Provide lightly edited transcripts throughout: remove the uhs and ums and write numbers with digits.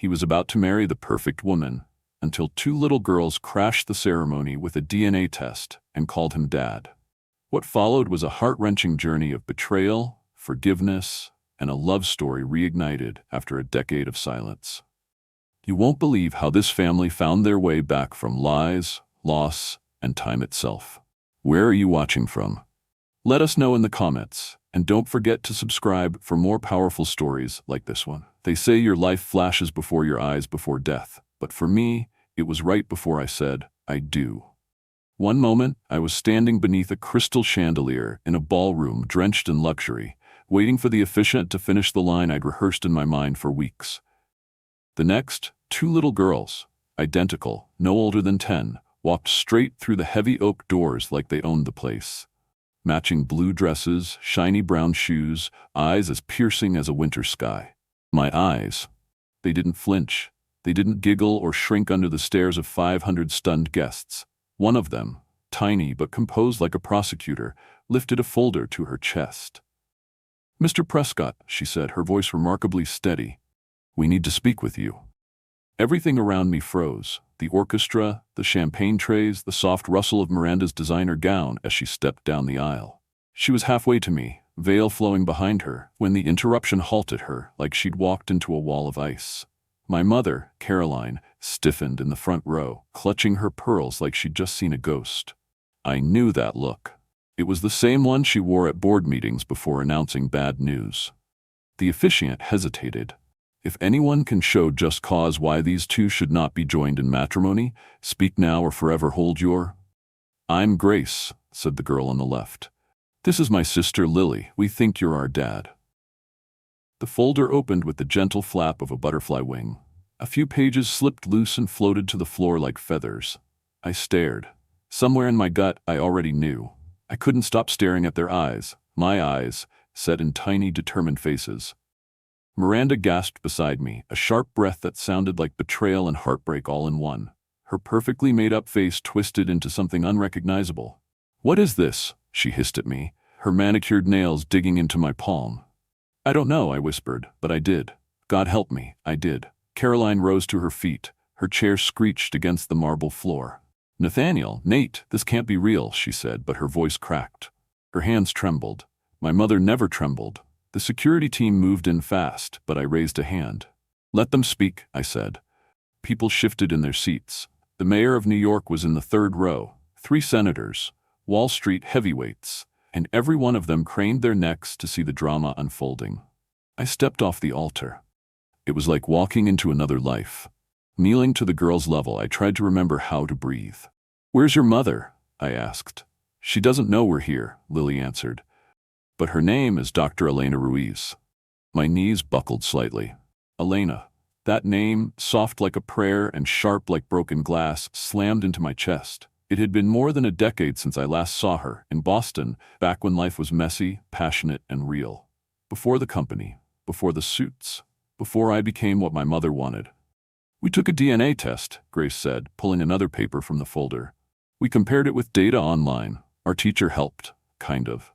He was about to marry the perfect woman, until two little girls crashed the ceremony with a DNA test and called him Dad. What followed was a heart-wrenching journey of betrayal, forgiveness, and a love story reignited after a decade of silence. You won't believe how this family found their way back from lies, loss, and time itself. Where are you watching from? Let us know in the comments, and don't forget to subscribe for more powerful stories like this one. They say your life flashes before your eyes before death, but for me, it was right before I said, I do. One moment, I was standing beneath a crystal chandelier in a ballroom drenched in luxury, waiting for the officiant to finish the line I'd rehearsed in my mind for weeks. The next, two little girls, identical, no older than 10, walked straight through the heavy oak doors like they owned the place. Matching blue dresses, shiny brown shoes, eyes as piercing as a winter sky. My eyes. They didn't flinch. They didn't giggle or shrink under the stares of 500 stunned guests. One of them, tiny but composed like a prosecutor, lifted a folder to her chest. "Mr. Prescott," she said, her voice remarkably steady, "we need to speak with you." Everything around me froze. The orchestra, the champagne trays, the soft rustle of Miranda's designer gown as she stepped down the aisle. She was halfway to me, veil flowing behind her, when the interruption halted her like she'd walked into a wall of ice. My mother, Caroline, stiffened in the front row, clutching her pearls like she'd just seen a ghost. I knew that look. It was the same one she wore at board meetings before announcing bad news. The officiant hesitated. If anyone can show just cause why these two should not be joined in matrimony, speak now or forever hold your... "I'm Grace," said the girl on the left. "This is my sister Lily. We think you're our dad." The folder opened with the gentle flap of a butterfly wing. A few pages slipped loose and floated to the floor like feathers. I stared. Somewhere in my gut, I already knew. I couldn't stop staring at their eyes, my eyes, set in tiny, determined faces. Miranda gasped beside me, a sharp breath that sounded like betrayal and heartbreak all in one. Her perfectly made-up face twisted into something unrecognizable. "What is this?" she hissed at me, her manicured nails digging into my palm. "I don't know," I whispered, but I did. God help me, I did. Caroline rose to her feet. Her chair screeched against the marble floor. "Nathaniel, Nate, this can't be real," she said, but her voice cracked. Her hands trembled. My mother never trembled. The security team moved in fast, but I raised a hand. "Let them speak," I said. People shifted in their seats. The mayor of New York was in the third row, 3 senators, Wall Street heavyweights, and every one of them craned their necks to see the drama unfolding. I stepped off the altar. It was like walking into another life. Kneeling to the girl's level, I tried to remember how to breathe. "Where's your mother?" I asked. "She doesn't know we're here," Lily answered. "But her name is Dr. Elena Ruiz." My knees buckled slightly. Elena. That name, soft like a prayer and sharp like broken glass, slammed into my chest. It had been more than a decade since I last saw her, in Boston, back when life was messy, passionate, and real. Before the company, before the suits, before I became what my mother wanted. "We took a DNA test," Grace said, pulling another paper from the folder. "We compared it with data online. Our teacher helped, kind of."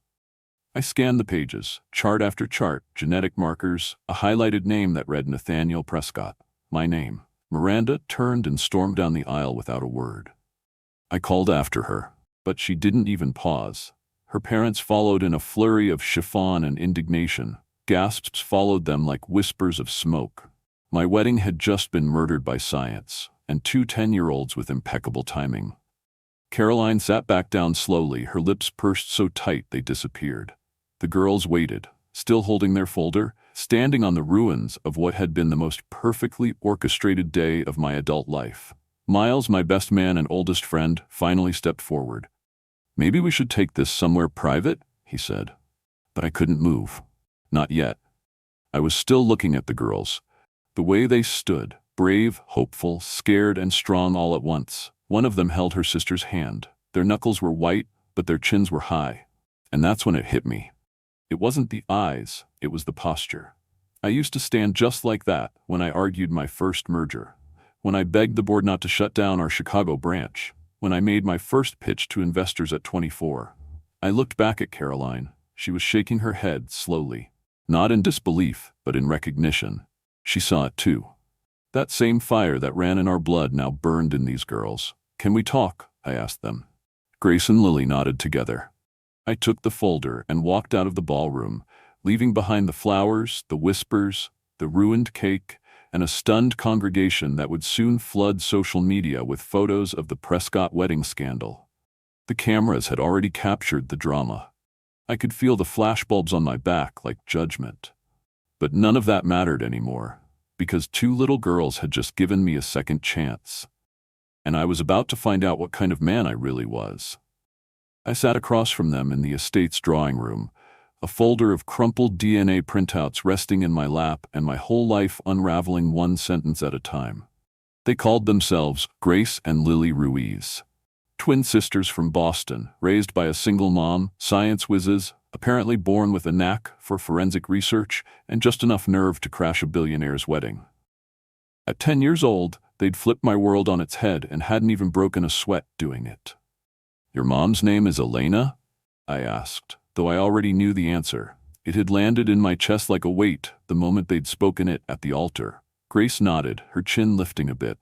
I scanned the pages, chart after chart, genetic markers, a highlighted name that read Nathaniel Prescott. My name. Miranda turned and stormed down the aisle without a word. I called after her, but she didn't even pause. Her parents followed in a flurry of chiffon and indignation. Gasps followed them like whispers of smoke. My wedding had just been murdered by science, and 2 10-year-olds with impeccable timing. Caroline sat back down slowly, her lips pursed so tight they disappeared. The girls waited, still holding their folder, standing on the ruins of what had been the most perfectly orchestrated day of my adult life. Miles, my best man and oldest friend, finally stepped forward. "Maybe we should take this somewhere private," he said. But I couldn't move. Not yet. I was still looking at the girls. The way they stood, brave, hopeful, scared, and strong all at once. One of them held her sister's hand. Their knuckles were white, but their chins were high. And that's when it hit me. It wasn't the eyes, it was the posture. I used to stand just like that when I argued my first merger, when I begged the board not to shut down our Chicago branch, when I made my first pitch to investors at 24. I looked back at Caroline. She was shaking her head slowly, not in disbelief, but in recognition. She saw it too. That same fire that ran in our blood now burned in these girls. "Can we talk?" I asked them. Grace and Lily nodded together. I took the folder and walked out of the ballroom, leaving behind the flowers, the whispers, the ruined cake, and a stunned congregation that would soon flood social media with photos of the Prescott wedding scandal. The cameras had already captured the drama. I could feel the flashbulbs on my back like judgment. But none of that mattered anymore, because two little girls had just given me a second chance. And I was about to find out what kind of man I really was. I sat across from them in the estate's drawing room, a folder of crumpled DNA printouts resting in my lap and my whole life unraveling one sentence at a time. They called themselves Grace and Lily Ruiz. Twin sisters from Boston, raised by a single mom, science whizzes, apparently born with a knack for forensic research and just enough nerve to crash a billionaire's wedding. At 10 years old, they'd flipped my world on its head and hadn't even broken a sweat doing it. "Your mom's name is Elena?" I asked, though I already knew the answer. It had landed in my chest like a weight the moment they'd spoken it at the altar. Grace nodded, her chin lifting a bit.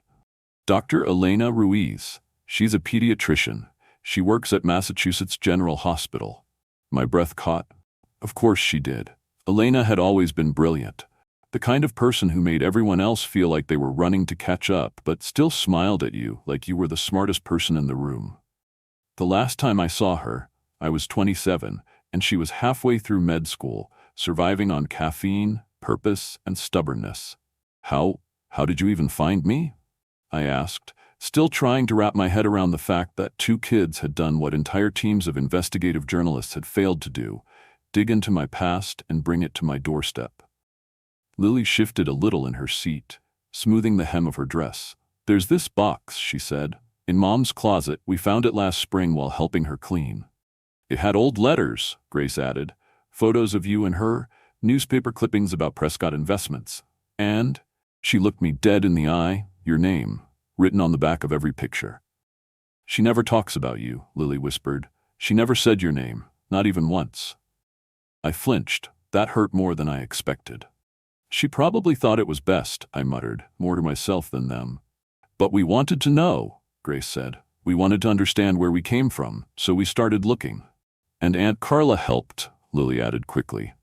"Dr. Elena Ruiz. She's a pediatrician. She works at Massachusetts General Hospital." My breath caught. Of course she did. Elena had always been brilliant. The kind of person who made everyone else feel like they were running to catch up, but still smiled at you like you were the smartest person in the room. The last time I saw her, I was 27, and she was halfway through med school, surviving on caffeine, purpose, and stubbornness. How did you even find me?" I asked, still trying to wrap my head around the fact that two kids had done what entire teams of investigative journalists had failed to do: dig into my past and bring it to my doorstep. Lily shifted a little in her seat, smoothing the hem of her dress. "There's this box," she said. "In Mom's closet. We found it last spring while helping her clean." "It had old letters," Grace added. "Photos of you and her, newspaper clippings about Prescott investments. And," she looked me dead in the eye, "your name, written on the back of every picture." "She never talks about you," Lily whispered. "She never said your name, not even once." I flinched. That hurt more than I expected. "She probably thought it was best," I muttered, more to myself than them. "But we wanted to know," Grace said. "We wanted to understand where we came from, so we started looking." "And Aunt Carla helped," Lily added quickly.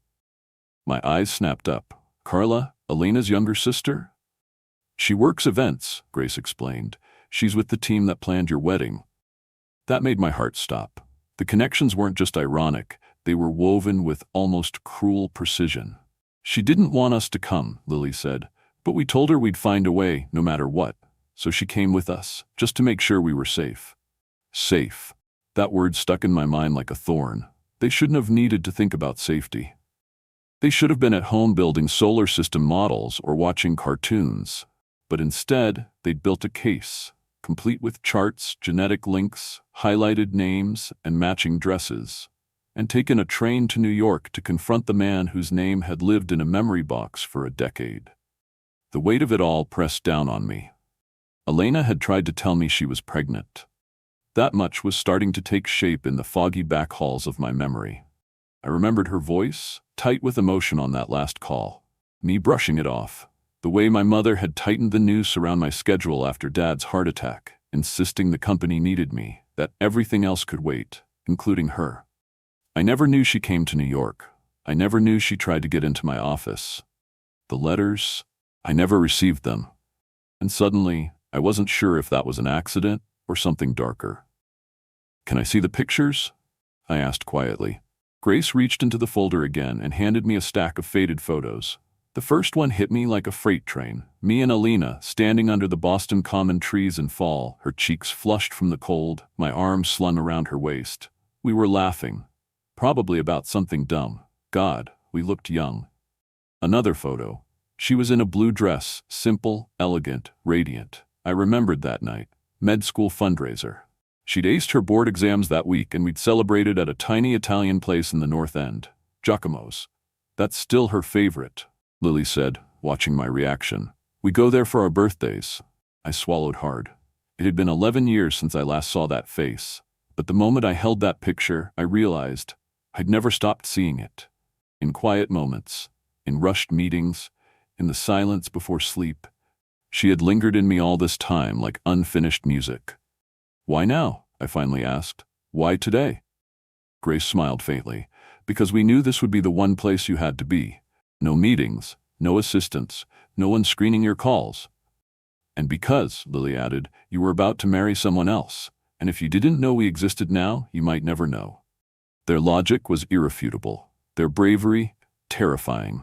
My eyes snapped up. "Carla, Elena's younger sister?" "She works events," Grace explained. "She's with the team that planned your wedding." That made my heart stop. The connections weren't just ironic, they were woven with almost cruel precision. "She didn't want us to come," Lily said, "but we told her we'd find a way, no matter what. So she came with us, just to make sure we were safe." Safe. That word stuck in my mind like a thorn. They shouldn't have needed to think about safety. They should have been at home building solar system models or watching cartoons. But instead, they'd built a case, complete with charts, genetic links, highlighted names, and matching dresses, and taken a train to New York to confront the man whose name had lived in a memory box for a decade. The weight of it all pressed down on me. Elena had tried to tell me she was pregnant. That much was starting to take shape in the foggy back halls of my memory. I remembered her voice, tight with emotion on that last call. Me brushing it off. The way my mother had tightened the noose around my schedule after Dad's heart attack, insisting the company needed me, that everything else could wait, including her. I never knew she came to New York. I never knew she tried to get into my office. The letters, I never received them. And suddenly, I wasn't sure if that was an accident or something darker. "Can I see the pictures?" I asked quietly. Grace reached into the folder again and handed me a stack of faded photos. The first one hit me like a freight train. Me and Elena, standing under the Boston Common trees in fall, her cheeks flushed from the cold, my arms slung around her waist. We were laughing. Probably about something dumb. God, we looked young. Another photo. She was in a blue dress, simple, elegant, radiant. I remembered that night. Med school fundraiser. She'd aced her board exams that week and we'd celebrated at a tiny Italian place in the North End, Giacomo's. "That's still her favorite," Lily said, watching my reaction. "We go there for our birthdays." I swallowed hard. It had been 11 years since I last saw that face, but the moment I held that picture, I realized I'd never stopped seeing it. In quiet moments, in rushed meetings, in the silence before sleep, She had lingered in me all this time like unfinished music. "Why now?" I finally asked. "Why today?" Grace smiled faintly. "Because we knew this would be the one place you had to be. No meetings, no assistants, no one screening your calls. And because," Lily added, "you were about to marry someone else, and if you didn't know we existed now, you might never know." Their logic was irrefutable, their bravery terrifying.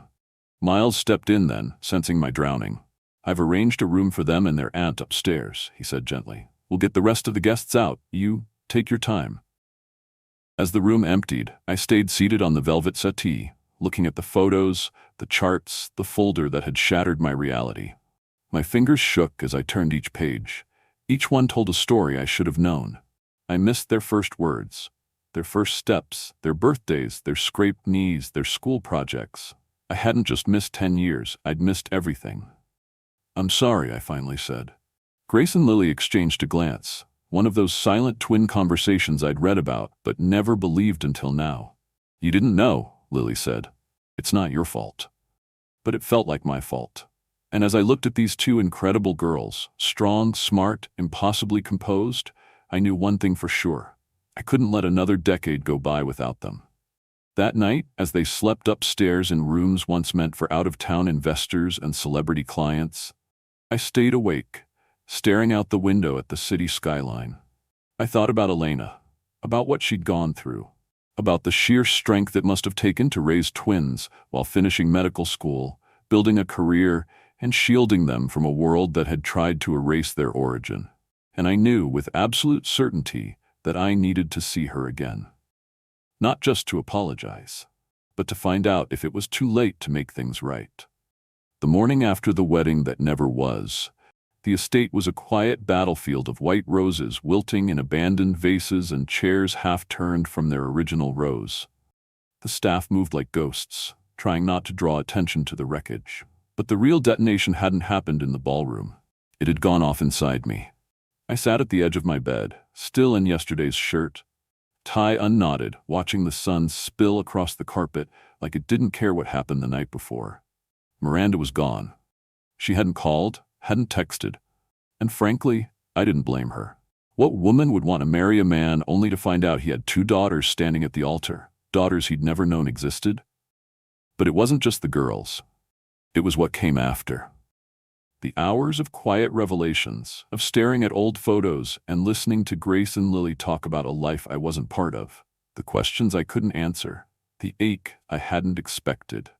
Miles stepped in then, sensing my drowning. "I've arranged a room for them and their aunt upstairs," he said gently. "We'll get the rest of the guests out. You take your time." As the room emptied, I stayed seated on the velvet settee, looking at the photos, the charts, the folder that had shattered my reality. My fingers shook as I turned each page. Each one told a story I should have known. I missed their first words, their first steps, their birthdays, their scraped knees, their school projects. I hadn't just missed 10 years, I'd missed everything. "I'm sorry," I finally said. Grace and Lily exchanged a glance, one of those silent twin conversations I'd read about but never believed until now. "You didn't know," Lily said. "It's not your fault." But it felt like my fault. And as I looked at these two incredible girls, strong, smart, impossibly composed, I knew one thing for sure. I couldn't let another decade go by without them. That night, as they slept upstairs in rooms once meant for out-of-town investors and celebrity clients, I stayed awake, staring out the window at the city skyline. I thought about Elena, about what she'd gone through, about the sheer strength it must have taken to raise twins while finishing medical school, building a career, and shielding them from a world that had tried to erase their origin. And I knew with absolute certainty that I needed to see her again. Not just to apologize, but to find out if it was too late to make things right. The morning after the wedding that never was, the estate was a quiet battlefield of white roses wilting in abandoned vases and chairs half-turned from their original rows. The staff moved like ghosts, trying not to draw attention to the wreckage. But the real detonation hadn't happened in the ballroom. It had gone off inside me. I sat at the edge of my bed, still in yesterday's shirt, tie unknotted, watching the sun spill across the carpet like it didn't care what happened the night before. Miranda was gone. She hadn't called, hadn't texted, and frankly, I didn't blame her. What woman would want to marry a man only to find out he had 2 daughters standing at the altar, daughters he'd never known existed? But it wasn't just the girls. It was what came after. The hours of quiet revelations, of staring at old photos and listening to Grace and Lily talk about a life I wasn't part of. The questions I couldn't answer. The ache I hadn't expected.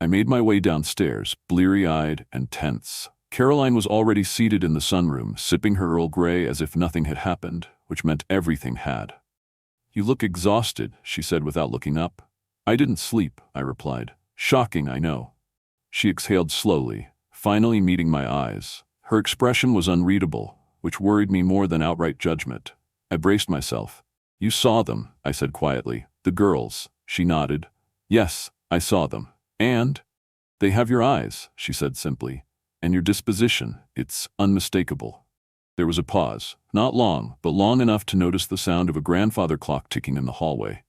I made my way downstairs, bleary-eyed and tense. Caroline was already seated in the sunroom, sipping her Earl Grey as if nothing had happened, which meant everything had. "You look exhausted," she said without looking up. "I didn't sleep," I replied. "Shocking, I know." She exhaled slowly, finally meeting my eyes. Her expression was unreadable, which worried me more than outright judgment. I braced myself. "You saw them," I said quietly. "The girls." She nodded. "Yes, I saw them. And they have your eyes," she said simply. "And your disposition, it's unmistakable." There was a pause, not long, but long enough to notice the sound of a grandfather clock ticking in the hallway.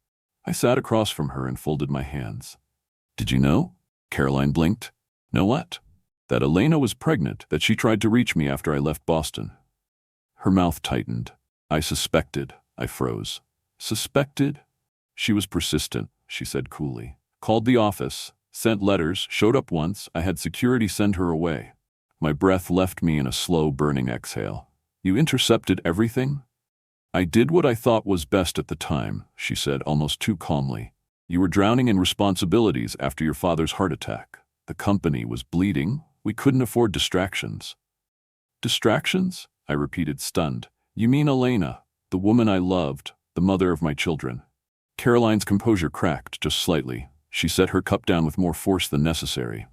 I sat across from her and folded my hands. "Did you know?" Caroline blinked. "Know what?" "That Elena was pregnant, that she tried to reach me after I left Boston." Her mouth tightened. "I suspected." I froze. "Suspected?" "She was persistent," she said coolly. "Called the office, sent letters, showed up once, I had security send her away." My breath left me in a slow, burning exhale. "You intercepted everything?" "I did what I thought was best at the time," she said almost too calmly. "You were drowning in responsibilities after your father's heart attack. The company was bleeding. We couldn't afford distractions." "Distractions?" I repeated, stunned. "You mean Elena, the woman I loved, the mother of my children?" Caroline's composure cracked just slightly. She set her cup down with more force than necessary.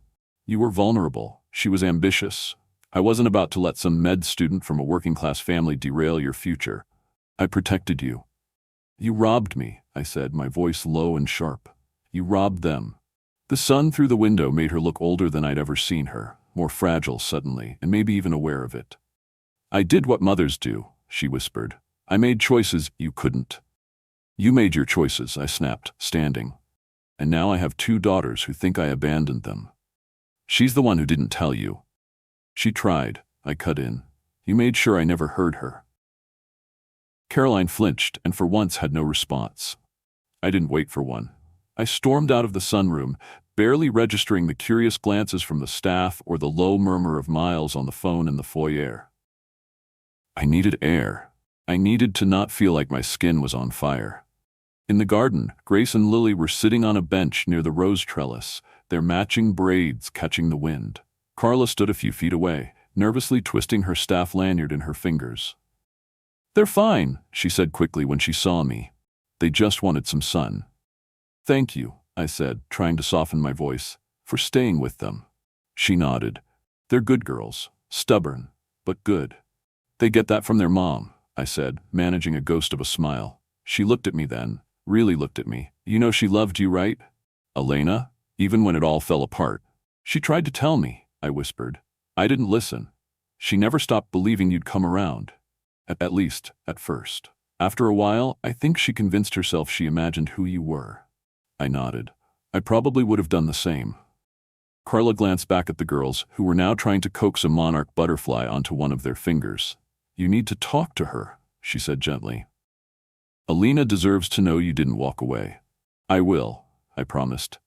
"You were vulnerable. She was ambitious. I wasn't about to let some med student from a working-class family derail your future. I protected you." "You robbed me," I said, my voice low and sharp. "You robbed them." The sun through the window made her look older than I'd ever seen her, more fragile suddenly, and maybe even aware of it. "I did what mothers do," she whispered. "I made choices you couldn't." "You made your choices," I snapped, standing. "And now I have 2 daughters who think I abandoned them." "She's the one who didn't tell you." "She tried," I cut in. You made sure I never heard her. Caroline flinched and for once had no response. I didn't wait for one. I stormed out of the sunroom, barely registering the curious glances from the staff or the low murmur of Miles on the phone in the foyer. I needed air. I needed to not feel like my skin was on fire. In the garden, Grace and Lily were sitting on a bench near the rose trellis, their matching braids catching the wind. Carla stood a few feet away, nervously twisting her staff lanyard in her fingers. "They're fine," she said quickly when she saw me. "They just wanted some sun." "Thank you," I said, trying to soften my voice, "for staying with them." She nodded. "They're good girls, stubborn, but good." "They get that from their mom," I said, managing a ghost of a smile. She looked at me then, really looked at me. "You know she loved you, right? Elena? Even when it all fell apart." "She tried to tell me," I whispered. "I didn't listen. She never stopped believing you'd come around. At least, at first. After a while, I think she convinced herself she imagined who you were." I nodded. I probably would have done the same. Carla glanced back at the girls, who were now trying to coax a monarch butterfly onto one of their fingers. "You need to talk to her," she said gently. "Elena deserves to know you didn't walk away." "I will," I promised,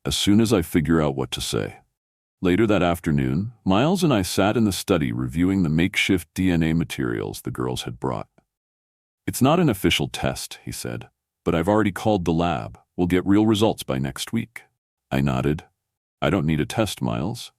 "as soon as I figure out what to say." Later that afternoon, Miles and I sat in the study reviewing the makeshift DNA materials the girls had brought. "It's not an official test," he said, "but I've already called the lab. We'll get real results by next week." I nodded. "I don't need a test, Miles."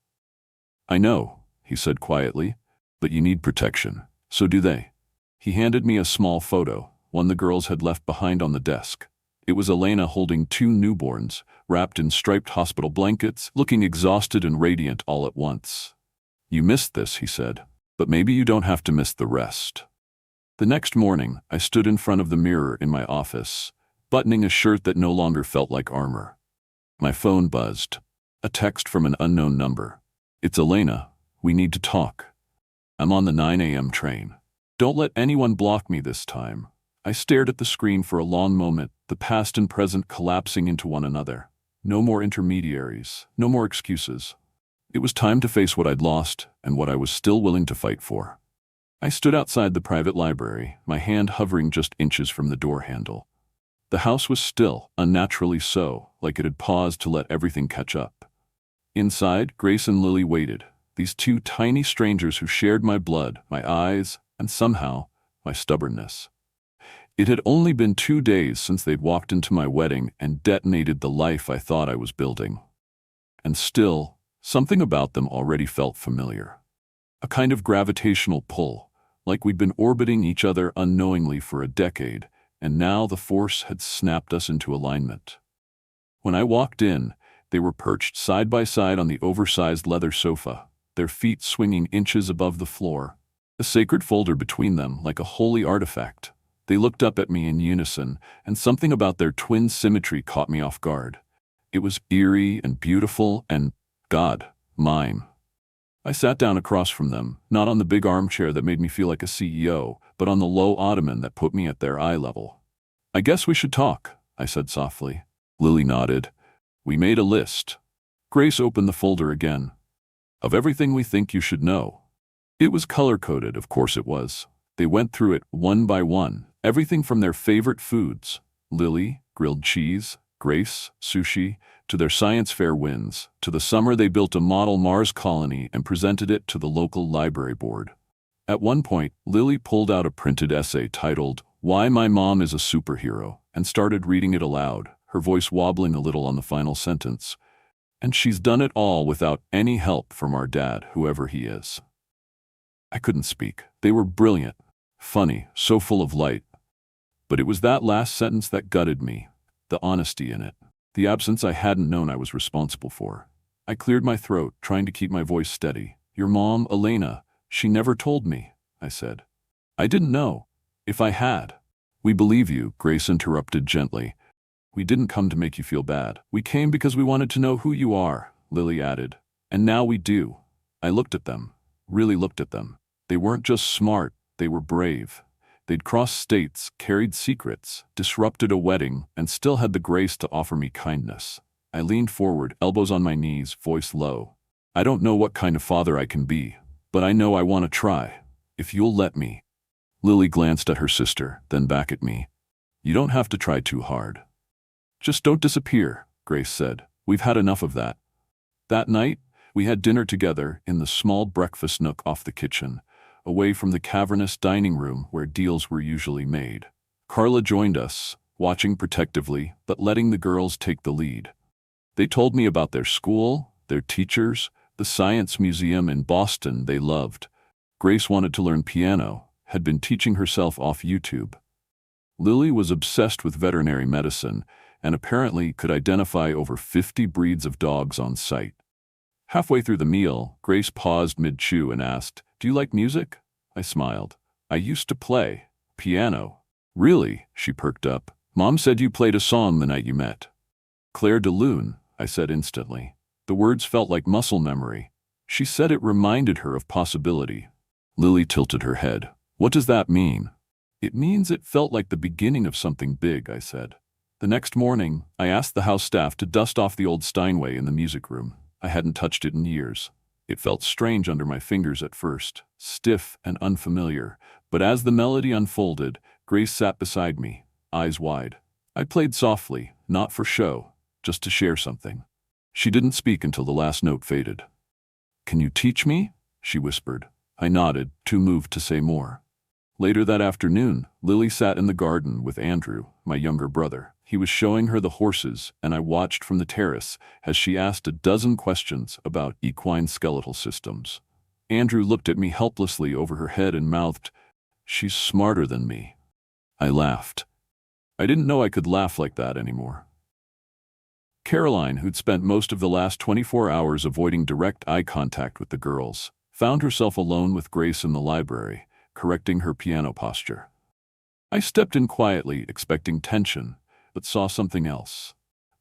"I know," he said quietly, "but you need protection. So do they." He handed me a small photo, one the girls had left behind on the desk. It was Elena holding 2 newborns, wrapped in striped hospital blankets, looking exhausted and radiant all at once. "You missed this," he said, "but maybe you don't have to miss the rest." The next morning, I stood in front of the mirror in my office, buttoning a shirt that no longer felt like armor. My phone buzzed. A text from an unknown number. "It's Elena. We need to talk. I'm on the 9 a.m. train. Don't let anyone block me this time." I stared at the screen for a long moment, the past and present collapsing into one another. No more intermediaries, no more excuses. It was time to face what I'd lost and what I was still willing to fight for. I stood outside the private library, my hand hovering just inches from the door handle. The house was still, unnaturally so, like it had paused to let everything catch up. Inside, Grace and Lily waited, these 2 tiny strangers who shared my blood, my eyes, and somehow, my stubbornness. It had only been 2 days since they'd walked into my wedding and detonated the life I thought I was building. And still, something about them already felt familiar. A kind of gravitational pull, like we'd been orbiting each other unknowingly for a decade, and now the force had snapped us into alignment. When I walked in, they were perched side by side on the oversized leather sofa, their feet swinging inches above the floor, a sacred folder between them like a holy artifact. They looked up at me in unison, and something about their twin symmetry caught me off guard. It was eerie and beautiful and, God, mine. I sat down across from them, not on the big armchair that made me feel like a CEO, but on the low ottoman that put me at their eye level. "I guess we should talk," I said softly. Lily nodded. "We made a list." Grace opened the folder again. "Of everything we think you should know." It was color-coded, of course it was. They went through it one by one, everything from their favorite foods, Lily, grilled cheese, Grace, sushi, to their science fair wins, to the summer they built a model Mars colony and presented it to the local library board. At one point, Lily pulled out a printed essay titled, "Why My Mom is a Superhero," and started reading it aloud, her voice wobbling a little on the final sentence. "And she's done it all without any help from our dad, whoever he is." I couldn't speak. They were brilliant, funny, so full of light. But it was that last sentence that gutted me, the honesty in it, the absence I hadn't known I was responsible for. I cleared my throat, trying to keep my voice steady. "Your mom, Elena, she never told me," I said. "I didn't know. If I had." "We believe you," Grace interrupted gently. "We didn't come to make you feel bad. We came because we wanted to know who you are," Lily added. "And now we do." I looked at them, really looked at them. They weren't just smart, they were brave. They'd crossed states, carried secrets, disrupted a wedding, and still had the grace to offer me kindness. I leaned forward, elbows on my knees, voice low. "I don't know what kind of father I can be, but I know I want to try. If you'll let me." Lily glanced at her sister, then back at me. "You don't have to try too hard. Just don't disappear," Grace said. "We've had enough of that." That night, we had dinner together in the small breakfast nook off the kitchen, away from the cavernous dining room where deals were usually made. Carla joined us, watching protectively but letting the girls take the lead. They told me about their school, their teachers, the science museum in Boston they loved. Grace wanted to learn piano, had been teaching herself off YouTube. Lily was obsessed with veterinary medicine and apparently could identify over 50 breeds of dogs on sight. Halfway through the meal, Grace paused mid-chew and asked, "Do you like music?" I smiled. "I used to play piano." "Really?" She perked up. "Mom said you played a song the night you met." "Claire de Lune," I said instantly. The words felt like muscle memory. She said it reminded her of possibility. Lily tilted her head. "What does that mean?" "It means it felt like the beginning of something big," I said. The next morning, I asked the house staff to dust off the old Steinway in the music room. I hadn't touched it in years. It felt strange under my fingers at first, stiff and unfamiliar, but as the melody unfolded, Grace sat beside me, eyes wide. I played softly, not for show, just to share something. She didn't speak until the last note faded. "Can you teach me?" she whispered. I nodded, too moved to say more. Later that afternoon, Lily sat in the garden with Andrew, my younger brother. He was showing her the horses, and I watched from the terrace as she asked a dozen questions about equine skeletal systems. Andrew looked at me helplessly over her head and mouthed, "She's smarter than me." I laughed. I didn't know I could laugh like that anymore. Caroline, who'd spent most of the last 24 hours avoiding direct eye contact with the girls, found herself alone with Grace in the library, correcting her piano posture. I stepped in quietly, expecting tension, but saw something else.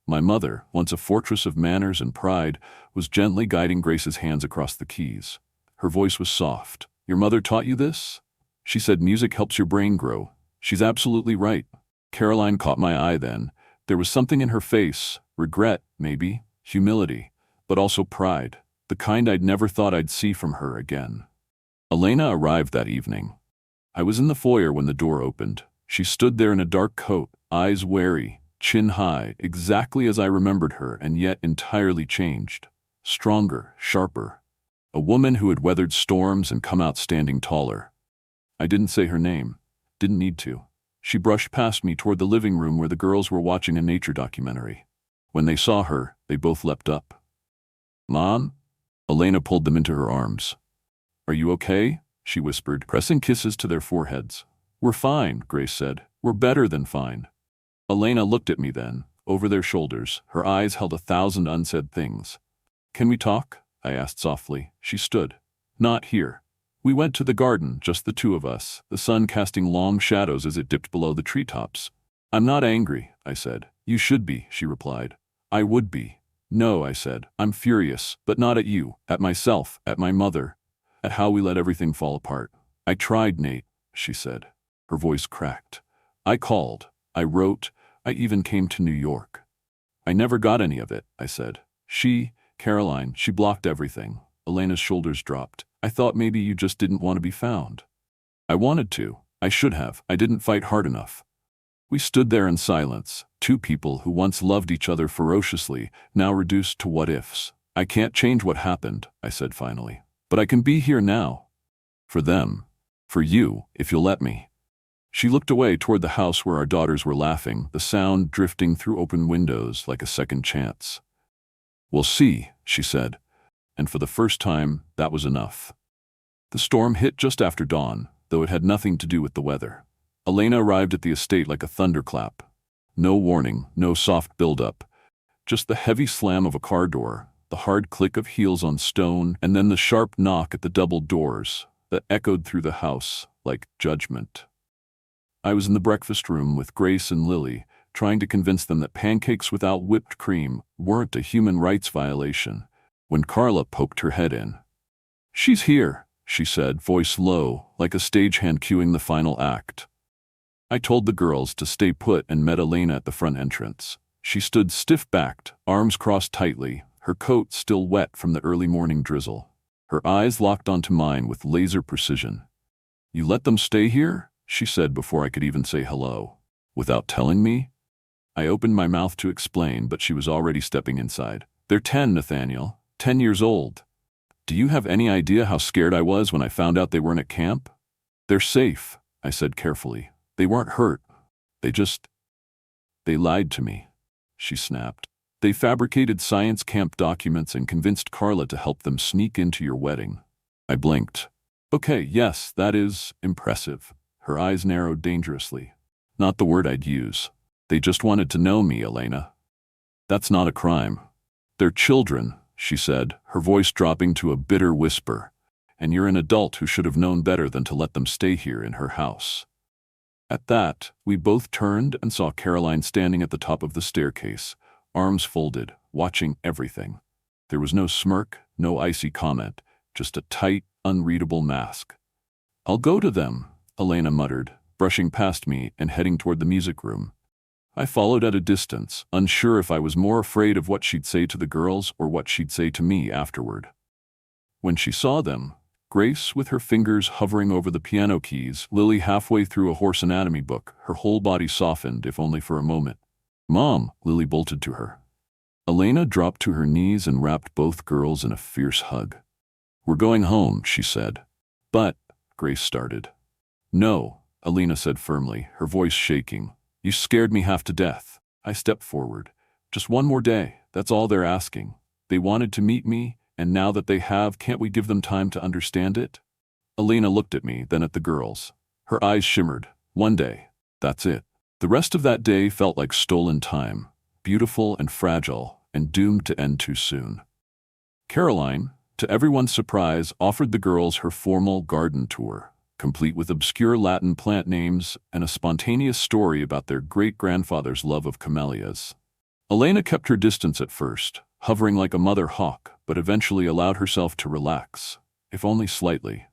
My mother, once a fortress of manners and pride, was gently guiding Grace's hands across the keys. Her voice was soft. "Your mother taught you this? She said music helps your brain grow. She's absolutely right." Caroline caught my eye then. There was something in her face, regret, maybe, humility, but also pride, the kind I'd never thought I'd see from her again. Elena arrived that evening. I was in the foyer when the door opened. She stood there in a dark coat, eyes wary, chin high, exactly as I remembered her, and yet entirely changed. Stronger, sharper. A woman who had weathered storms and come out standing taller. I didn't say her name. Didn't need to. She brushed past me toward the living room where the girls were watching a nature documentary. When they saw her, they both leapt up. "Mom?" Elena pulled them into her arms. "Are you okay?" she whispered, pressing kisses to their foreheads. "We're fine," Grace said. "We're better than fine." Elena looked at me then, over their shoulders. Her eyes held 1,000 unsaid things. "Can we talk?" I asked softly. She stood. "Not here." We went to the garden, just the two of us, the sun casting long shadows as it dipped below the treetops. "I'm not angry," I said. "You should be," she replied. "I would be." "No," I said. "I'm furious, but not at you, at myself, at my mother, at how we let everything fall apart." "I tried, Nate," she said. Her voice cracked. "I called. I wrote. I even came to New York." "I never got any of it," I said. Caroline, she blocked everything." Elena's shoulders dropped. "I thought maybe you just didn't want to be found." "I wanted to. I should have. I didn't fight hard enough." We stood there in silence, two people who once loved each other ferociously, now reduced to what-ifs. "I can't change what happened," I said finally. "But I can be here now. For them. For you, if you'll let me." She looked away toward the house where our daughters were laughing, the sound drifting through open windows like a second chance. "We'll see," she said, and for the first time, that was enough. The storm hit just after dawn, though it had nothing to do with the weather. Elena arrived at the estate like a thunderclap. No warning, no soft build-up, just the heavy slam of a car door, the hard click of heels on stone, and then the sharp knock at the double doors that echoed through the house like judgment. I was in the breakfast room with Grace and Lily, trying to convince them that pancakes without whipped cream weren't a human rights violation, when Carla poked her head in. "She's here," she said, voice low, like a stagehand cueing the final act. I told the girls to stay put and met Elena at the front entrance. She stood stiff-backed, arms crossed tightly, her coat still wet from the early morning drizzle. Her eyes locked onto mine with laser precision. "You let them stay here?" she said before I could even say hello. "Without telling me?" I opened my mouth to explain, but she was already stepping inside. "They're 10, Nathaniel. 10 years old. Do you have any idea how scared I was when I found out they weren't at camp?" "They're safe," I said carefully. "They weren't hurt. They lied to me," she snapped. "They fabricated science camp documents and convinced Carla to help them sneak into your wedding." I blinked. "Okay, yes, that is impressive." Her eyes narrowed dangerously. "Not the word I'd use. They just wanted to know me, Elena." "That's not a crime." "They're children," she said, her voice dropping to a bitter whisper. "And you're an adult who should have known better than to let them stay here in her house." At that, we both turned and saw Caroline standing at the top of the staircase, arms folded, watching everything. There was no smirk, no icy comment, just a tight, unreadable mask. "I'll go to them," Elena muttered, brushing past me and heading toward the music room. I followed at a distance, unsure if I was more afraid of what she'd say to the girls or what she'd say to me afterward. When she saw them, Grace with her fingers hovering over the piano keys, Lily halfway through a horse anatomy book, her whole body softened, if only for a moment. "Mom," Lily bolted to her. Elena dropped to her knees and wrapped both girls in a fierce hug. "We're going home," she said. "But," Grace started. "No," Elena said firmly, her voice shaking. "You scared me half to death." I stepped forward. "Just one more day, that's all they're asking. They wanted to meet me, and now that they have, can't we give them time to understand it?" Elena looked at me, then at the girls. Her eyes shimmered. "One day. That's it." The rest of that day felt like stolen time, beautiful and fragile, and doomed to end too soon. Caroline, to everyone's surprise, offered the girls her formal garden tour, complete with obscure Latin plant names and a spontaneous story about their great-grandfather's love of camellias. Elena kept her distance at first, hovering like a mother hawk, but eventually allowed herself to relax, if only slightly.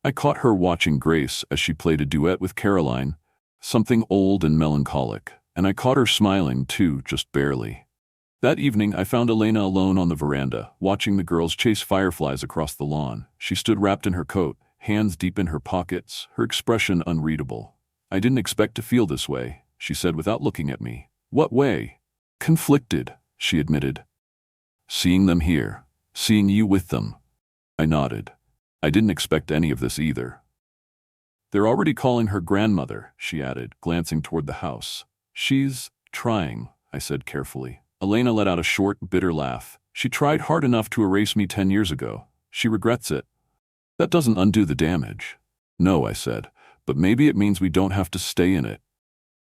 I caught her watching Grace as she played a duet with Caroline, something old and melancholic, and I caught her smiling too, just barely. That evening, I found Elena alone on the veranda, watching the girls chase fireflies across the lawn. She stood wrapped in her coat, hands deep in her pockets, her expression unreadable. "I didn't expect to feel this way," she said without looking at me. "What way?" "Conflicted," she admitted. "Seeing them here, seeing you with them." I nodded. I didn't expect any of this either. "They're already calling her grandmother," she added, glancing toward the house. "She's trying," I said carefully. Elena let out a short, bitter laugh. "She tried hard enough to erase me 10 years ago. She regrets it." "That doesn't undo the damage." "No," I said, "but maybe it means we don't have to stay in it."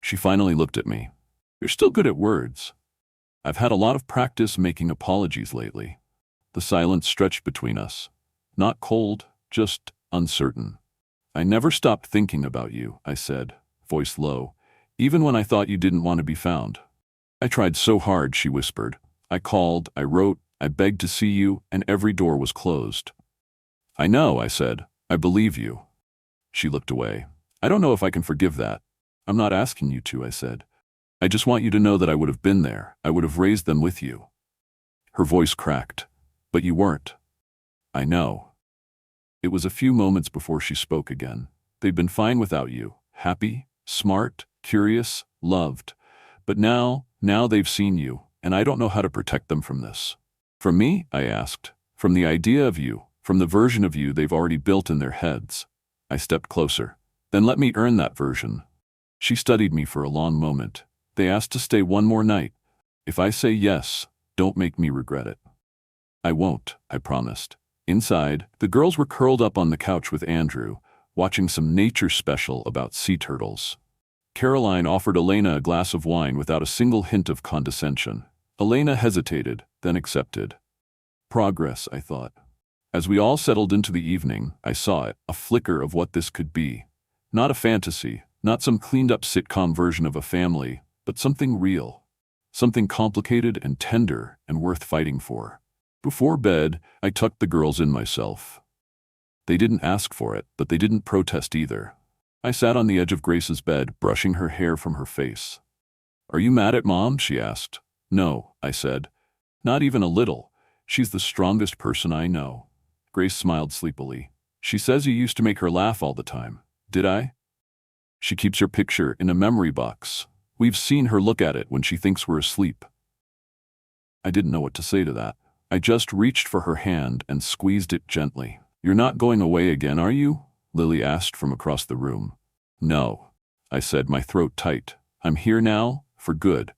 She finally looked at me. "You're still good at words." "I've had a lot of practice making apologies lately." The silence stretched between us. Not cold, just uncertain. "I never stopped thinking about you," I said, voice low, "even when I thought you didn't want to be found." "I tried so hard," she whispered. "I called, I wrote, I begged to see you, and every door was closed." "I know," I said. "I believe you." She looked away. "I don't know if I can forgive that." "I'm not asking you to," I said. "I just want you to know that I would have been there. I would have raised them with you." Her voice cracked. "But you weren't." "I know." It was a few moments before she spoke again. "They'd been fine without you. Happy, smart, curious, loved. But now they've seen you, and I don't know how to protect them from this." "From me?" I asked. "From the idea of you, from the version of you they've already built in their heads." I stepped closer. "Then let me earn that version." She studied me for a long moment. "They asked to stay one more night. If I say yes, don't make me regret it." "I won't," I promised. Inside, the girls were curled up on the couch with Andrew, watching some nature special about sea turtles. Caroline offered Elena a glass of wine without a single hint of condescension. Elena hesitated, then accepted. Progress, I thought. As we all settled into the evening, I saw it, a flicker of what this could be. Not a fantasy, not some cleaned-up sitcom version of a family, but something real. Something complicated and tender and worth fighting for. Before bed, I tucked the girls in myself. They didn't ask for it, but they didn't protest either. I sat on the edge of Grace's bed, brushing her hair from her face. "Are you mad at Mom?" she asked. "No," I said. "Not even a little. She's the strongest person I know. Grace smiled sleepily. She says you used to make her laugh all the time. Did I? She keeps your picture in a memory box. We've seen her look at it when she thinks we're asleep. I didn't know what to say to that. I just reached for her hand and squeezed it gently. You're not going away again, are you? Lily asked from across the room. No, I said, my throat tight. I'm here now, for good.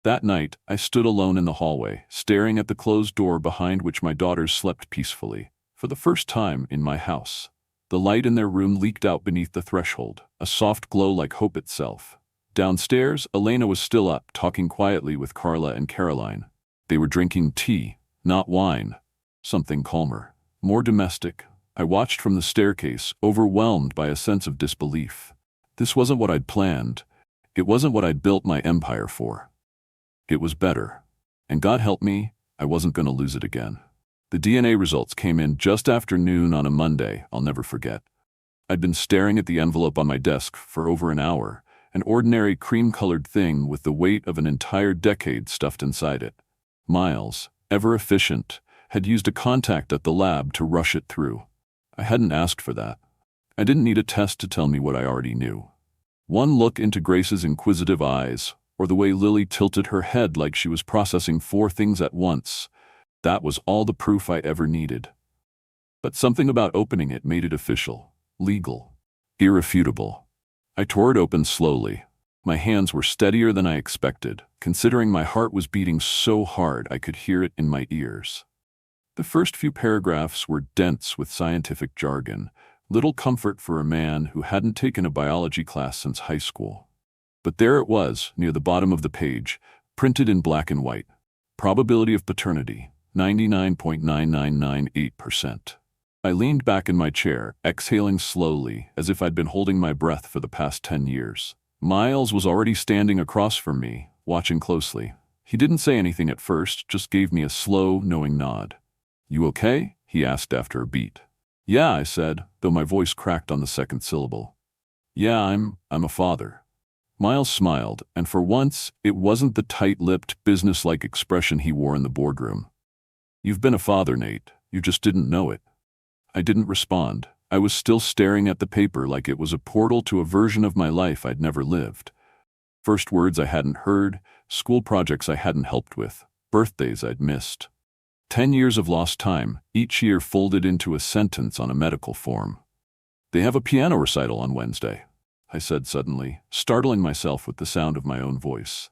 That night, I stood alone in the hallway, staring at the closed door behind which my daughters slept peacefully. For the first time in my house, the light in their room leaked out beneath the threshold, a soft glow like hope itself. Downstairs, Elena was still up, talking quietly with Carla and Caroline. They were drinking tea, not wine. Something calmer, more domestic. I watched from the staircase, overwhelmed by a sense of disbelief. This wasn't what I'd planned. It wasn't what I'd built my empire for. It was better. And God help me, I wasn't going to lose it again. The DNA results came in just after noon on a Monday, I'll never forget. I'd been staring at the envelope on my desk for over an hour, an ordinary cream-colored thing with the weight of an entire decade stuffed inside it. Miles, ever efficient, had used a contact at the lab to rush it through. I hadn't asked for that. I didn't need a test to tell me what I already knew. One look into Grace's inquisitive eyes, or the way Lily tilted her head like she was processing 4 things at once, that was all the proof I ever needed. But something about opening it made it official, legal, irrefutable. I tore it open slowly. My hands were steadier than I expected, considering my heart was beating so hard I could hear it in my ears. The first few paragraphs were dense with scientific jargon, little comfort for a man who hadn't taken a biology class since high school. But there it was, near the bottom of the page, printed in black and white. Probability of paternity, 99.9998%. I leaned back in my chair, exhaling slowly, as if I'd been holding my breath for the past 10 years. Miles was already standing across from me, watching closely. He didn't say anything at first, just gave me a slow, knowing nod. You okay? He asked after a beat. Yeah, I said, though my voice cracked on the second syllable. Yeah, I'm a father. Miles smiled, and for once, it wasn't the tight-lipped, businesslike expression he wore in the boardroom. You've been a father, Nate. You just didn't know it. I didn't respond. I was still staring at the paper like it was a portal to a version of my life I'd never lived. First words I hadn't heard, school projects I hadn't helped with, birthdays I'd missed. 10 years of lost time, each year folded into a sentence on a medical form. They have a piano recital on Wednesday, I said suddenly, startling myself with the sound of my own voice.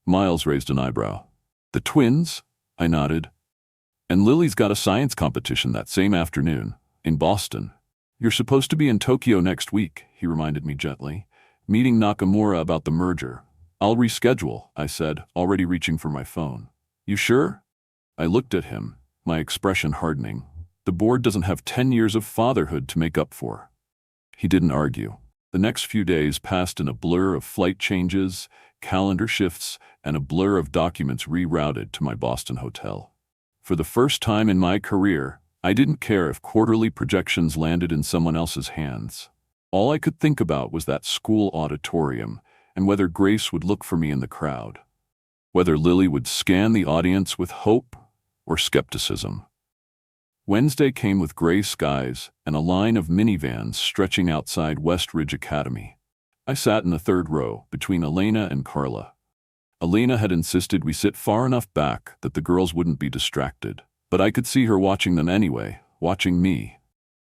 Miles raised an eyebrow. The twins? I nodded. And Lily's got a science competition that same afternoon, in Boston. You're supposed to be in Tokyo next week, he reminded me gently, meeting Nakamura about the merger. I'll reschedule, I said, already reaching for my phone. You sure? I looked at him, my expression hardening. The board doesn't have 10 years of fatherhood to make up for. He didn't argue. The next few days passed in a blur of flight changes, calendar shifts, and a blur of documents rerouted to my Boston hotel. For the first time in my career, I didn't care if quarterly projections landed in someone else's hands. All I could think about was that school auditorium and whether Grace would look for me in the crowd. Whether Lily would scan the audience with hope or skepticism. Wednesday came with gray skies and a line of minivans stretching outside West Ridge Academy. I sat in the third row, between Elena and Carla. Elena had insisted we sit far enough back that the girls wouldn't be distracted, but I could see her watching them anyway, watching me.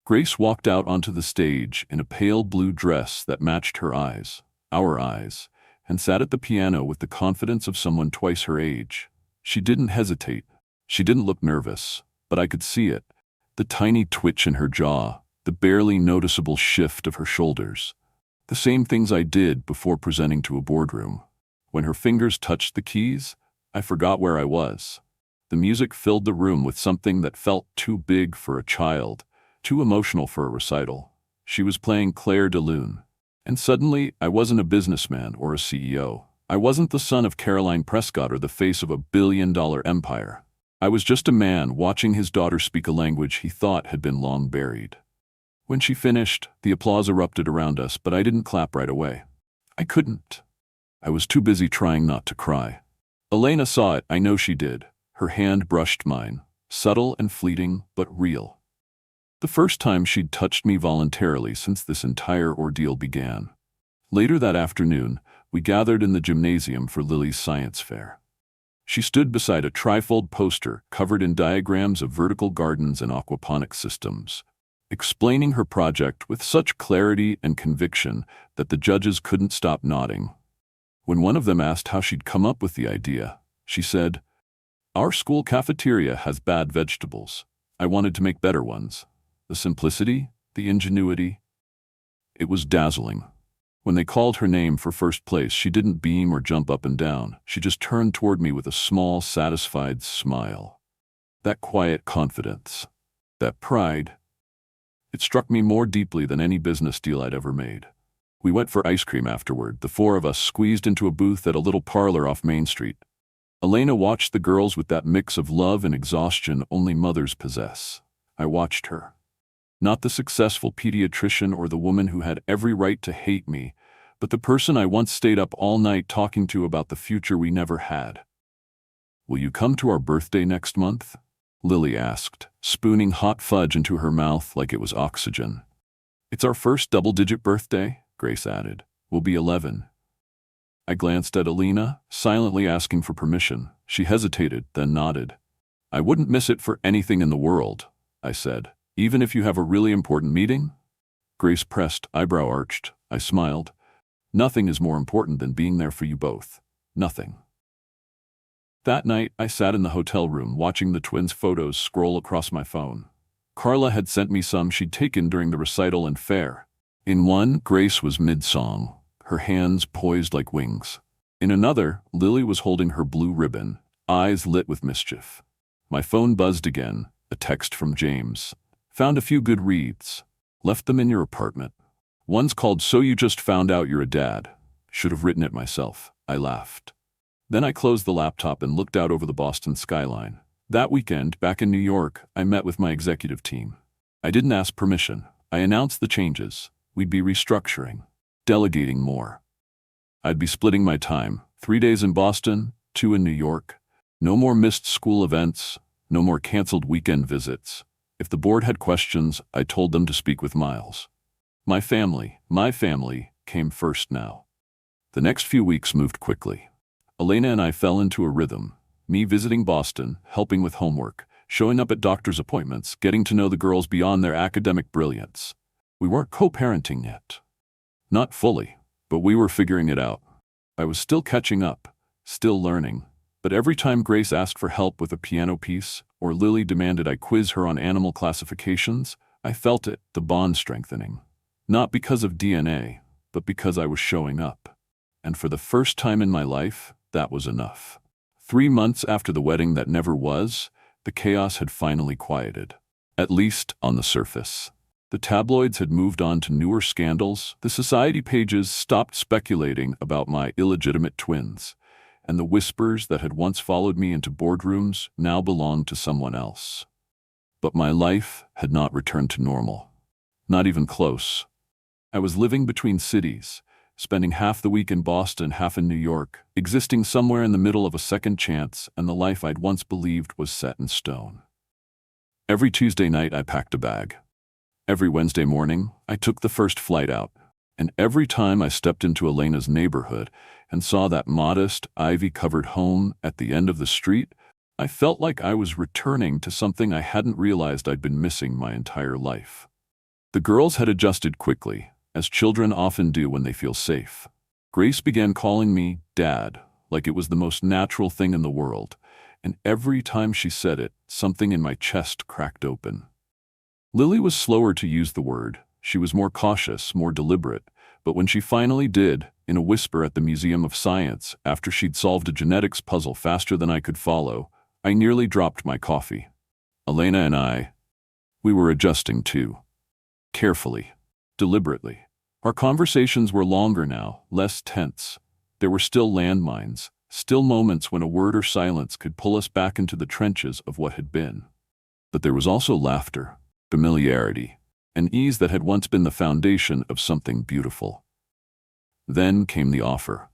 Grace walked out onto the stage in a pale blue dress that matched her eyes, our eyes, and sat at the piano with the confidence of someone twice her age. She didn't hesitate. She didn't look nervous, but I could see it, the tiny twitch in her jaw, the barely noticeable shift of her shoulders. The same things I did before presenting to a boardroom. When her fingers touched the keys, I forgot where I was. The music filled the room with something that felt too big for a child, too emotional for a recital. She was playing Claire de Lune. And suddenly, I wasn't a businessman or a CEO. I wasn't the son of Caroline Prescott or the face of a billion-dollar empire. I was just a man watching his daughter speak a language he thought had been long buried. When she finished, the applause erupted around us, but I didn't clap right away. I couldn't. I was too busy trying not to cry. Elena saw it, I know she did. Her hand brushed mine, subtle and fleeting, but real. The first time she'd touched me voluntarily since this entire ordeal began. Later that afternoon, we gathered in the gymnasium for Lily's science fair. She stood beside a trifold poster covered in diagrams of vertical gardens and aquaponic systems, explaining her project with such clarity and conviction that the judges couldn't stop nodding. When one of them asked how she'd come up with the idea, she said, "Our school cafeteria has bad vegetables. I wanted to make better ones. The simplicity, the ingenuity." It was dazzling. When they called her name for first place, she didn't beam or jump up and down. She just turned toward me with a small, satisfied smile. That quiet confidence, that pride, it struck me more deeply than any business deal I'd ever made. We went for ice cream afterward, the four of us squeezed into a booth at a little parlor off Main Street. Elena watched the girls with that mix of love and exhaustion only mothers possess. I watched her. Not the successful pediatrician or the woman who had every right to hate me, but the person I once stayed up all night talking to about the future we never had. "Will you come to our birthday next month?" Lily asked, spooning hot fudge into her mouth like it was oxygen. "It's our first double-digit birthday," Grace added. "We'll be 11. I glanced at Elena, silently asking for permission. She hesitated, then nodded. "I wouldn't miss it for anything in the world," I said. "Even if you have a really important meeting?" Grace pressed, eyebrow arched. I smiled. "Nothing is more important than being there for you both. Nothing." That night, I sat in the hotel room watching the twins' photos scroll across my phone. Carla had sent me some she'd taken during the recital and fair. In one, Grace was mid-song, her hands poised like wings. In another, Lily was holding her blue ribbon, eyes lit with mischief. My phone buzzed again, a text from James. "Found a few good reads. Left them in your apartment. One's called 'So You Just Found Out You're a Dad.' Should have written it myself." I laughed. Then I closed the laptop and looked out over the Boston skyline. That weekend, back in New York, I met with my executive team. I didn't ask permission. I announced the changes. We'd be restructuring, delegating more. I'd be splitting my time, 3 days in Boston, 2 in New York. No more missed school events, no more canceled weekend visits. If the board had questions, I told them to speak with Miles. My family came first now. The next few weeks moved quickly. Elena and I fell into a rhythm, me visiting Boston, helping with homework, showing up at doctor's appointments, getting to know the girls beyond their academic brilliance. We weren't co-parenting yet. Not fully, but we were figuring it out. I was still catching up, still learning, but every time Grace asked for help with a piano piece, or Lily demanded I quiz her on animal classifications, I felt it, the bond strengthening. Not because of DNA, but because I was showing up. And for the first time in my life, that was enough. 3 months after the wedding that never was, the chaos had finally quieted. At least on the surface. The tabloids had moved on to newer scandals, the society pages stopped speculating about my illegitimate twins, and the whispers that had once followed me into boardrooms now belonged to someone else. But my life had not returned to normal. Not even close. I was living between cities, spending half the week in Boston, half in New York, existing somewhere in the middle of a second chance and the life I'd once believed was set in stone. Every Tuesday night I packed a bag. Every Wednesday morning I took the first flight out, and every time I stepped into Elena's neighborhood and saw that modest, ivy-covered home at the end of the street, I felt like I was returning to something I hadn't realized I'd been missing my entire life. The girls had adjusted quickly, as children often do when they feel safe. Grace began calling me Dad, like it was the most natural thing in the world, and every time she said it, something in my chest cracked open. Lily was slower to use the word. She was more cautious, more deliberate, but when she finally did, in a whisper at the Museum of Science, after she'd solved a genetics puzzle faster than I could follow, I nearly dropped my coffee. Elena and we were adjusting too. Carefully, deliberately. Our conversations were longer now, less tense. There were still landmines, still moments when a word or silence could pull us back into the trenches of what had been. But there was also laughter, familiarity, an ease that had once been the foundation of something beautiful. Then came the offer.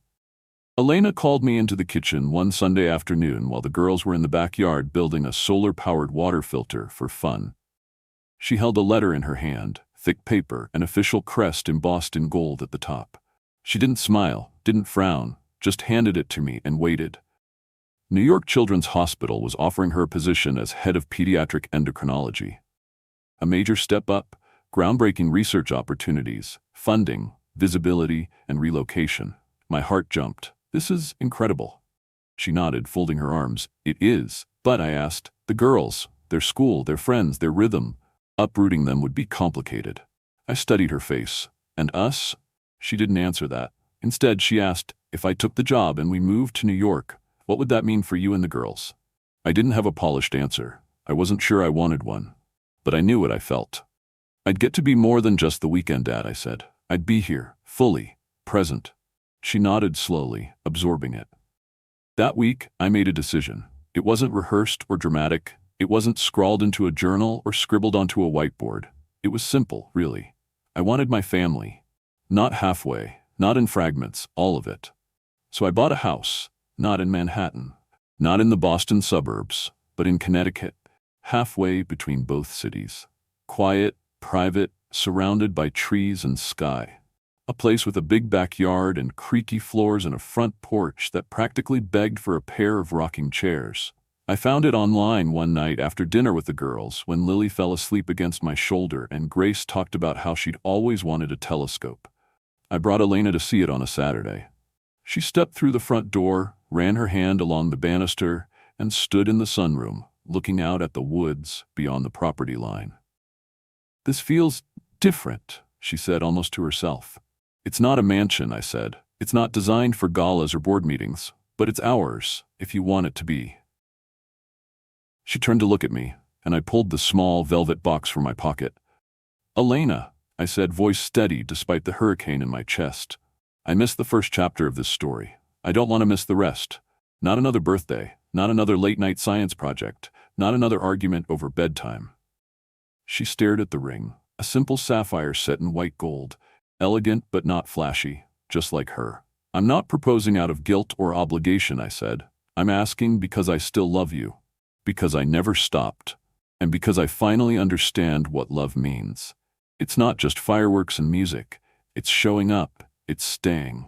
Elena called me into the kitchen one Sunday afternoon while the girls were in the backyard building a solar-powered water filter for fun. She held a letter in her hand, thick paper, an official crest embossed in gold at the top. She didn't smile, didn't frown, just handed it to me and waited. New York Children's Hospital was offering her a position as head of pediatric endocrinology. A major step up, groundbreaking research opportunities, funding, visibility, and relocation. My heart jumped. This is incredible. She nodded, folding her arms. It is. But I asked, the girls, their school, their friends, their rhythm. Uprooting them would be complicated. I studied her face. And us? She didn't answer that. Instead, she asked, if I took the job and we moved to New York, what would that mean for you and the girls? I didn't have a polished answer. I wasn't sure I wanted one. But I knew what I felt. I'd get to be more than just the weekend dad, I said. I'd be here, fully, present. She nodded slowly, absorbing it. That week, I made a decision. It wasn't rehearsed or dramatic. It wasn't scrawled into a journal or scribbled onto a whiteboard. It was simple, really. I wanted my family. Not halfway, not in fragments, all of it. So I bought a house, not in Manhattan, not in the Boston suburbs, but in Connecticut, halfway between both cities. Quiet, private, surrounded by trees and sky. A place with a big backyard and creaky floors and a front porch that practically begged for a pair of rocking chairs. I found it online one night after dinner with the girls when Lily fell asleep against my shoulder and Grace talked about how she'd always wanted a telescope. I brought Elena to see it on a Saturday. She stepped through the front door, ran her hand along the banister, and stood in the sunroom, looking out at the woods beyond the property line. This feels different, she said almost to herself. It's not a mansion, I said. It's not designed for galas or board meetings, but it's ours, if you want it to be. She turned to look at me, and I pulled the small velvet box from my pocket. Elena, I said, voice steady despite the hurricane in my chest. I missed the first chapter of this story. I don't want to miss the rest. Not another birthday, not another late-night science project, not another argument over bedtime. She stared at the ring, a simple sapphire set in white gold, elegant but not flashy, just like her. I'm not proposing out of guilt or obligation, I said. I'm asking because I still love you, because I never stopped, and because I finally understand what love means. It's not just fireworks and music. It's showing up. It's staying.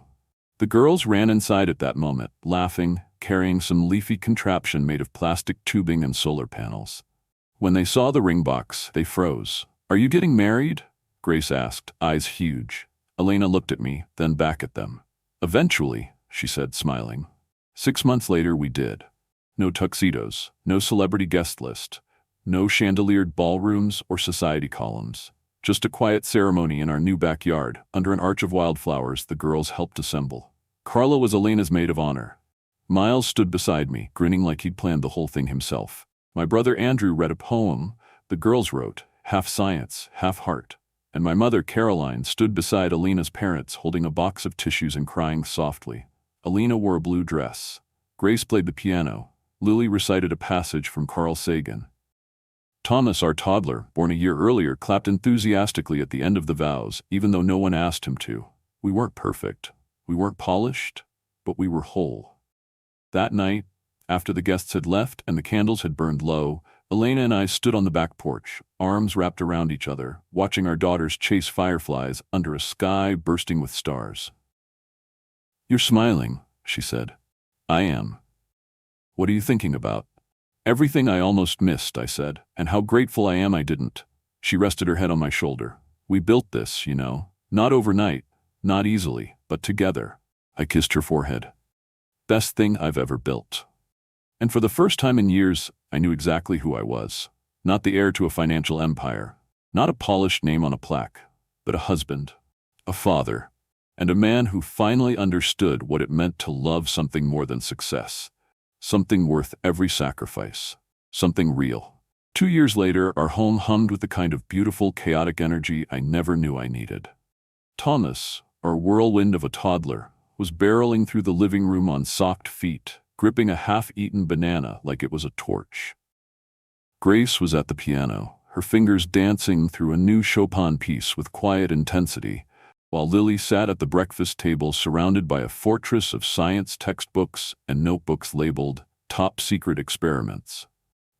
The girls ran inside at that moment, laughing, carrying some leafy contraption made of plastic tubing and solar panels. When they saw the ring box, they froze. Are you getting married? Grace asked, eyes huge. Elena looked at me, then back at them. Eventually, she said, smiling. 6 months later, we did. No tuxedos, no celebrity guest list, no chandeliered ballrooms or society columns. Just a quiet ceremony in our new backyard, under an arch of wildflowers the girls helped assemble. Carla was Elena's maid of honor. Miles stood beside me, grinning like he'd planned the whole thing himself. My brother Andrew read a poem the girls wrote, half science, half heart. And my mother, Caroline, stood beside Elena's parents, holding a box of tissues and crying softly. Elena wore a blue dress. Grace played the piano. Lily recited a passage from Carl Sagan. Thomas, our toddler, born a year earlier, clapped enthusiastically at the end of the vows, even though no one asked him to. We weren't perfect. We weren't polished, but we were whole. That night, after the guests had left and the candles had burned low, Elena and I stood on the back porch, arms wrapped around each other, watching our daughters chase fireflies under a sky bursting with stars. You're smiling, she said. I am. What are you thinking about? Everything I almost missed, I said, and how grateful I am I didn't. She rested her head on my shoulder. We built this, you know, not overnight, not easily, but together. I kissed her forehead. Best thing I've ever built. And for the first time in years, I knew exactly who I was. Not the heir to a financial empire, not a polished name on a plaque, but a husband, a father, and a man who finally understood what it meant to love something more than success. Something worth every sacrifice. Something real. 2 years later, our home hummed with the kind of beautiful, chaotic energy I never knew I needed. Thomas, our whirlwind of a toddler, was barreling through the living room on socked feet, gripping a half-eaten banana like it was a torch. Grace was at the piano, her fingers dancing through a new Chopin piece with quiet intensity, while Lily sat at the breakfast table surrounded by a fortress of science textbooks and notebooks labeled Top Secret Experiments.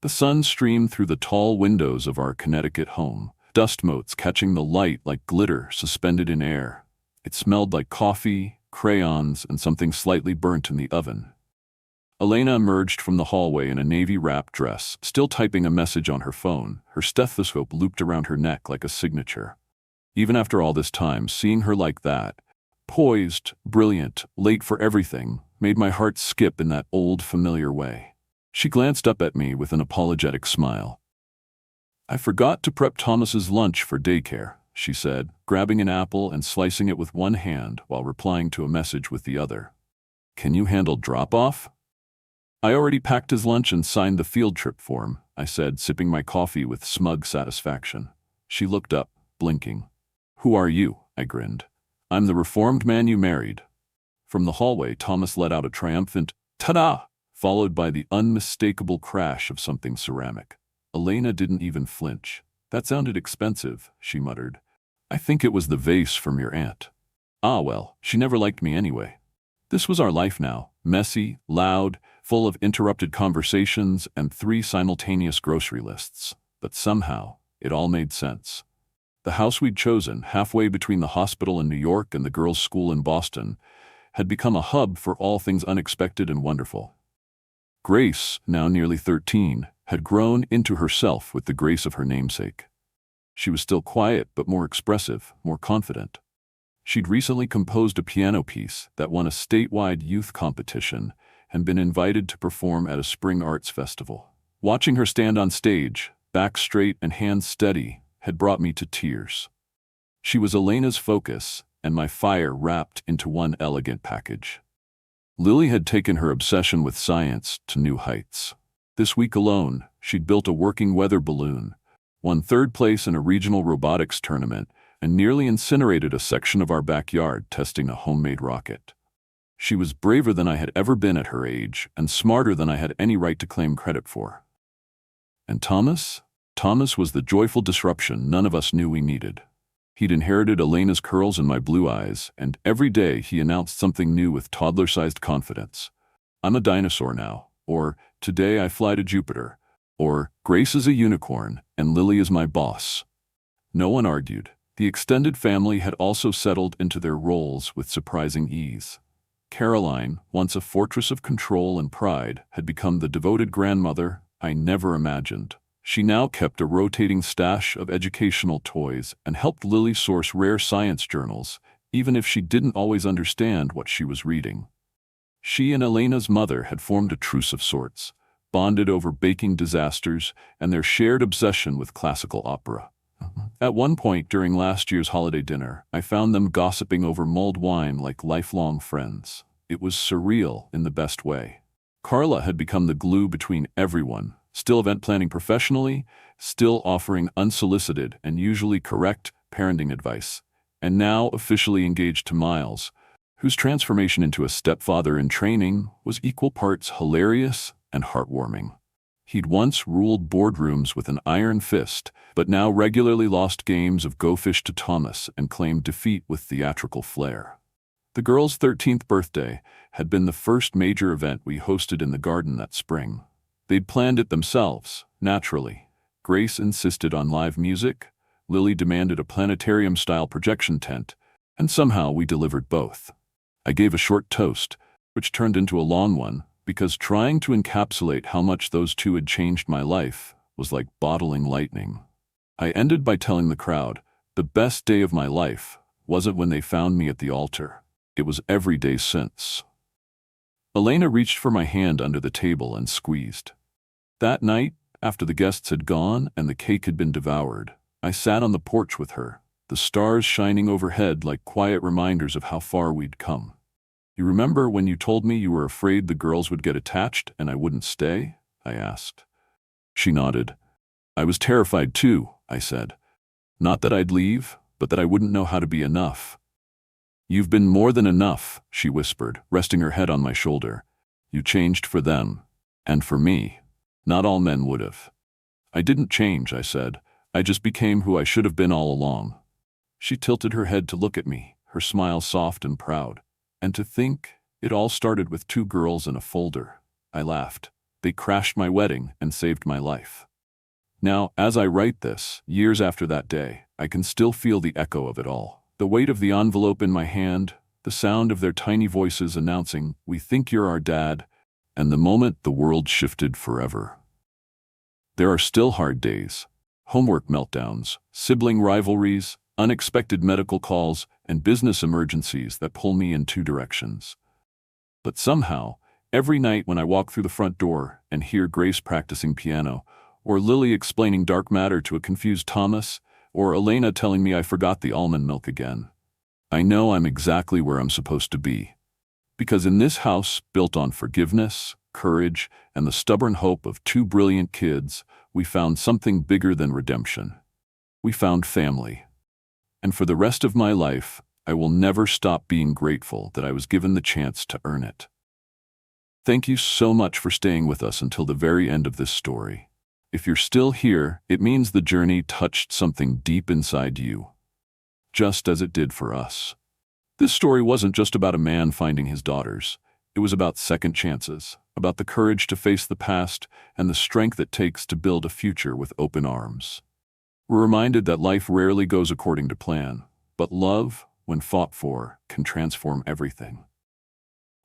The sun streamed through the tall windows of our Connecticut home, dust motes catching the light like glitter suspended in air. It smelled like coffee, crayons, and something slightly burnt in the oven. Elena emerged from the hallway in a navy-wrapped dress, still typing a message on her phone, her stethoscope looped around her neck like a signature. Even after all this time, seeing her like that, poised, brilliant, late for everything, made my heart skip in that old, familiar way. She glanced up at me with an apologetic smile. "I forgot to prep Thomas's lunch for daycare," she said, grabbing an apple and slicing it with one hand while replying to a message with the other. "Can you handle drop-off?" "I already packed his lunch and signed the field trip form," I said, sipping my coffee with smug satisfaction. She looked up, blinking. "Who are you?" I grinned. "I'm the reformed man you married." From the hallway, Thomas let out a triumphant "ta-da!" followed by the unmistakable crash of something ceramic. Elena didn't even flinch. "That sounded expensive," she muttered. "I think it was the vase from your aunt." Ah well, she never liked me anyway. This was our life now, messy, loud, full of interrupted conversations and 3 simultaneous grocery lists. But somehow, it all made sense. The house we'd chosen, halfway between the hospital in New York and the girls' school in Boston, had become a hub for all things unexpected and wonderful. Grace, now nearly 13, had grown into herself with the grace of her namesake. She was still quiet but more expressive, more confident. She'd recently composed a piano piece that won a statewide youth competition and been invited to perform at a spring arts festival. Watching her stand on stage, back straight and hands steady, had brought me to tears. She was Elena's focus and my fire wrapped into one elegant package. Lily had taken her obsession with science to new heights. This week alone, she'd built a working weather balloon, won 3rd place in a regional robotics tournament, and nearly incinerated a section of our backyard testing a homemade rocket. She was braver than I had ever been at her age, and smarter than I had any right to claim credit for. And Thomas? Thomas was the joyful disruption none of us knew we needed. He'd inherited Elena's curls and my blue eyes, and every day he announced something new with toddler-sized confidence. "I'm a dinosaur now," or "Today I fly to Jupiter," or "Grace is a unicorn, and Lily is my boss." No one argued. The extended family had also settled into their roles with surprising ease. Caroline, once a fortress of control and pride, had become the devoted grandmother I never imagined. She now kept a rotating stash of educational toys and helped Lily source rare science journals, even if she didn't always understand what she was reading. She and Elena's mother had formed a truce of sorts, bonded over baking disasters and their shared obsession with classical opera. At one point during last year's holiday dinner, I found them gossiping over mulled wine like lifelong friends. It was surreal in the best way. Carla had become the glue between everyone, still event planning professionally, still offering unsolicited and usually correct parenting advice, and now officially engaged to Miles, whose transformation into a stepfather in training was equal parts hilarious and heartwarming. He'd once ruled boardrooms with an iron fist, but now regularly lost games of Go Fish to Thomas and claimed defeat with theatrical flair. The girl's 13th birthday had been the first major event we hosted in the garden that spring. They'd planned it themselves, naturally. Grace insisted on live music, Lily demanded a planetarium-style projection tent, and somehow we delivered both. I gave a short toast, which turned into a long one, because trying to encapsulate how much those two had changed my life was like bottling lightning. I ended by telling the crowd, the best day of my life wasn't when they found me at the altar. It was every day since. Elena reached for my hand under the table and squeezed. That night, after the guests had gone and the cake had been devoured, I sat on the porch with her, the stars shining overhead like quiet reminders of how far we'd come. "You remember when you told me you were afraid the girls would get attached and I wouldn't stay?" I asked. She nodded. "I was terrified too," I said. "Not that I'd leave, but that I wouldn't know how to be enough." "You've been more than enough," she whispered, resting her head on my shoulder. "You changed for them. And for me. Not all men would have." "I didn't change," I said. "I just became who I should have been all along." She tilted her head to look at me, her smile soft and proud. And to think, it all started with 2 girls and a folder. I laughed. They crashed my wedding and saved my life. Now, as I write this, years after that day, I can still feel the echo of it all. The weight of the envelope in my hand, the sound of their tiny voices announcing, "We think you're our dad," and the moment the world shifted forever. There are still hard days. Homework meltdowns, sibling rivalries, unexpected medical calls, and business emergencies that pull me in 2 directions. But somehow, every night when I walk through the front door and hear Grace practicing piano, or Lily explaining dark matter to a confused Thomas, or Elena telling me I forgot the almond milk again, I know I'm exactly where I'm supposed to be. Because in this house, built on forgiveness, courage, and the stubborn hope of 2 brilliant kids, we found something bigger than redemption. We found family. And for the rest of my life, I will never stop being grateful that I was given the chance to earn it. Thank you so much for staying with us until the very end of this story. If you're still here, it means the journey touched something deep inside you, just as it did for us. This story wasn't just about a man finding his daughters. It was about second chances, about the courage to face the past and the strength it takes to build a future with open arms. We're reminded that life rarely goes according to plan, but love, when fought for, can transform everything.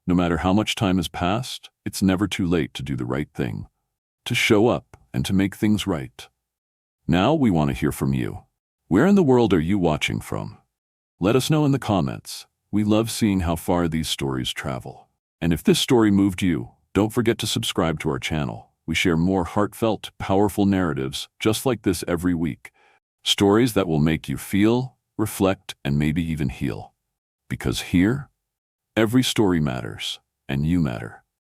No matter how much time has passed, it's never too late to do the right thing, to show up and to make things right. Now we want to hear from you. Where in the world are you watching from? Let us know in the comments. We love seeing how far these stories travel. And if this story moved you, don't forget to subscribe to our channel. We share more heartfelt, powerful narratives just like this every week. Stories that will make you feel, reflect, and maybe even heal. Because here, every story matters, and you matter.